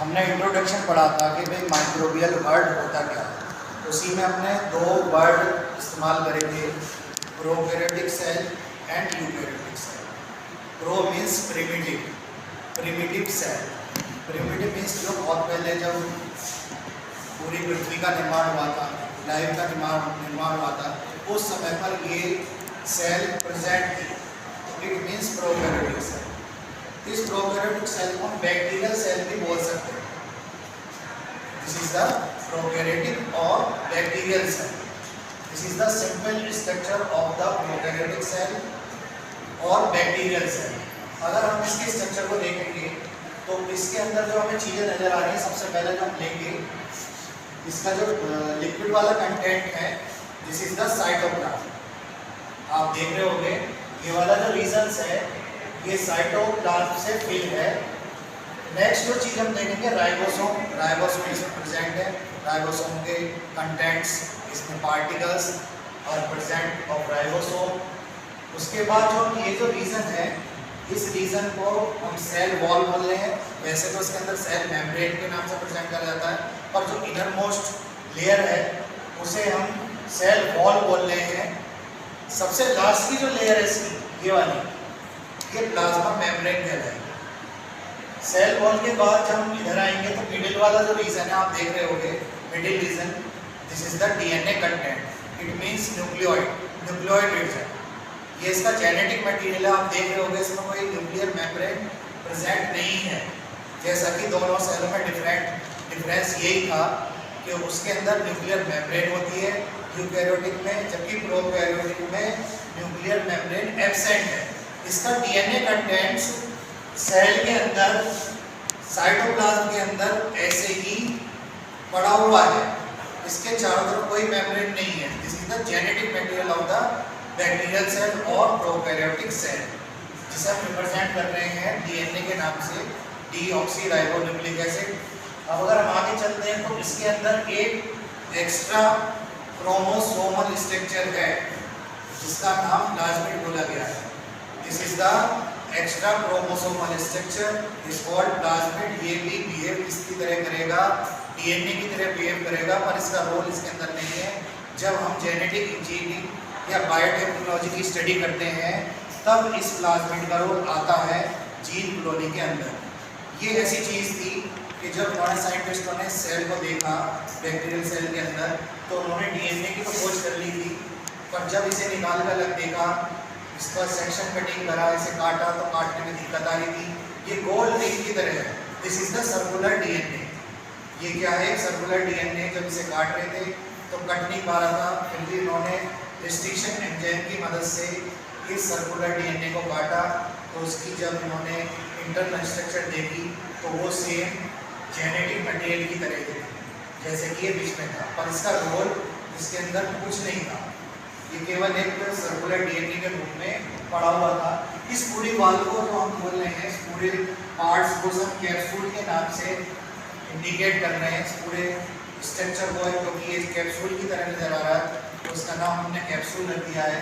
हमने इंट्रोडक्शन पढ़ा था कि भाई माइक्रोबियल वर्ड होता क्या है। उसी में हमने दो वर्ड इस्तेमाल करेंगे, prokaryotic cell and eukaryotic cell. Pro means primitive, primitive cell. Primitive means जो बहुत पहले जब पूरी पृथ्वी का निर्माण हुआ था, लाइफ का निर्माण हुआ था, उस समय पर ये सेल प्रेजेंट थी, तो इट मीन्स प्रोकैरियोटिक सेल। इस प्रोकैरियोटिक सेल को हम बैक्टीरियल सेल भी बोल सकते हैं। दिस इज द प्रोकैरियोटिक और bacterial cell. This is the simple structure of the prokaryotic cell और बैक्टीरियल सेल। अगर हम इसके स्ट्रक्चर को देखेंगे तो इसके अंदर जो हमें चीज़ें नज़र आ रही हैं, सबसे पहले जो हम लेंगे इसका जो लिक्विड वाला कंटेंट है, दिस इज द साइटोप्लाज्म। आप देख रहे होंगे ये वाला जो रीजन्स है ये साइटोप्लाज्म से फिल है। नेक्स्ट जो चीज़ हम देखेंगे राइबोसोम। राइबोसोम इसमें प्रेजेंट है। राइबोसोम के कंटेंट्स इसमें पार्टिकल्स और प्रेजेंट ऑफ राइबोसोम। उसके बाद जो ये जो रीजन है, इस रीजन को हम सेल वॉल बोल रहे हैं। वैसे तो इसके अंदर सेल मेम्ब्रेन के नाम से प्रेजेंट किया जाता है, पर जो इनर मोस्ट लेयर है उसे हम सेल वॉल बोल रहे हैं। सबसे लास्ट की जो लेयर है इसकी, ये वाली, ये प्लाज्मा मेम्ब्रेन कहलाएगी। सेल वॉल के बाद जब हम इधर आएंगे तो मिडिल वाला जो रीजन है आप देख रहे होंगे, middle region, this is the DNA content. It means nucleoid region. ये इसका जेनेटिक मटेरियल है। आप देख रहे होंगे इसमें कोई न्यूक्लियर मेम्ब्रेन प्रेजेंट नहीं है, जैसा कि दोनों सेलों में डिफरेंस यही था कि उसके अंदर न्यूक्लियर मेम्ब्रेन होती है यूकैरियोटिक में, जबकि प्रोकैरियोटिक में न्यूक्लियर मेम्ब्रेन एब्सेंट है। इसका डीएनए कंटेंट्स सेल के अंदर, साइटोप्लाज्म के अंदर ऐसे ही पड़ा हुआ है। इसके चारों तरफ कोई मेम्ब्रेन नहीं है। This is the genetic material of the bacterial cell और प्रोकैरियोटिक सेल, जिसे हम रिप्रेजेंट कर रहे हैं डीएनए के नाम से, डीऑक्सीराइबोन्यूक्लिक एसिड। अब अगर हम आगे चलते हैं तो इसके अंदर एक एक्स्ट्रा क्रोमोसोमल स्ट्रक्चर है जिसका नाम प्लाज्मिड बोला गया है। This is the extra chromosomal structure is called plasmid. ये भी बिहेव इसकी तरह करेगा, डीएनए की तरह बिहेव करेगा, पर इसका रोल इसके अंदर नहीं है। जब हम जेनेटिक इंजीनियरिंग या बायोटेक्नोलॉजी की स्टडी करते हैं तब इस प्लाज्मिड का रोल आता है जीन कॉलोनी के अंदर। ये ऐसी चीज़ थी कि जब हमारे साइंटिस्टों ने सेल को देखा बैक्टीरियल सेल के अंदर, तो उन्होंने डीएनए की तो खोज कर ली थी, पर जब इसे निकाल कर अलग देखा, इसका सेक्शन कटिंग करा, इसे काटा, तो काटने में दिक्कत आ रही थी। ये गोल रिंग की तरह है। This is the circular DNA. ये क्या है? Circular DNA. जब इसे काट रहे थे तो कट नहीं पा रहा था, फिर भी उन्होंने रिस्ट्रिक्शन एंजाइम की मदद से इस सर्कुलर डीएनए को काटा, तो उसकी जब इन्होंने इंटरनल स्ट्रक्चर देखी तो वो सेम जेनेटिक मटेरियल की तरह थी जैसे कि ये बीच में था, पर इसका रोल इसके अंदर कुछ नहीं था। ये केवल एक सर्कुलर डीएनए के रूप में पड़ा हुआ था। इस पूरी वाल को जो हम बोल रहे हैं, इस पूरे पार्ट्स को हम कैप्सूल के नाम से इंडिकेट कर रहे हैं। इस पूरे स्ट्रक्चर को, क्योंकि ये कैप्सूल की तरह नजर आ रहा है तो उसका नाम हमने कैप्सूल रख दिया है।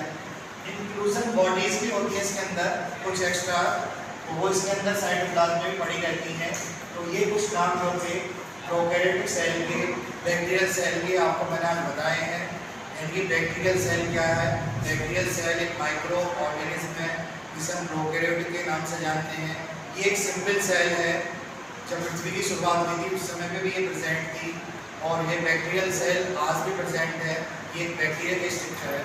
इंक्लूजन बॉडीज भी होती है इसके अंदर कुछ एक्स्ट्रा, तो वो इसके अंदर साइटोप्लाज्म में पड़ी रहती हैं। तो ये कुछ नाम जो थे प्रोकैरियोटिक सेल के, बैक्टीरियल सेल के, आपको मैंने आज बताए हैं। यानी बैक्टीरियल सेल क्या है? बैक्टीरियल सेल एक माइक्रो ऑर्गेनिज्म है जिसे हम प्रोकैरियोटिक के नाम से जानते हैं। ये एक सिंपल सेल है। जब पृथ्वी की शुरुआत हुई थी उस समय में भी ये प्रेजेंट थी, और ये बैक्टीरियल सेल आज भी प्रेजेंट है। ये एक बैक्टीरिया की स्ट्रक्चर है।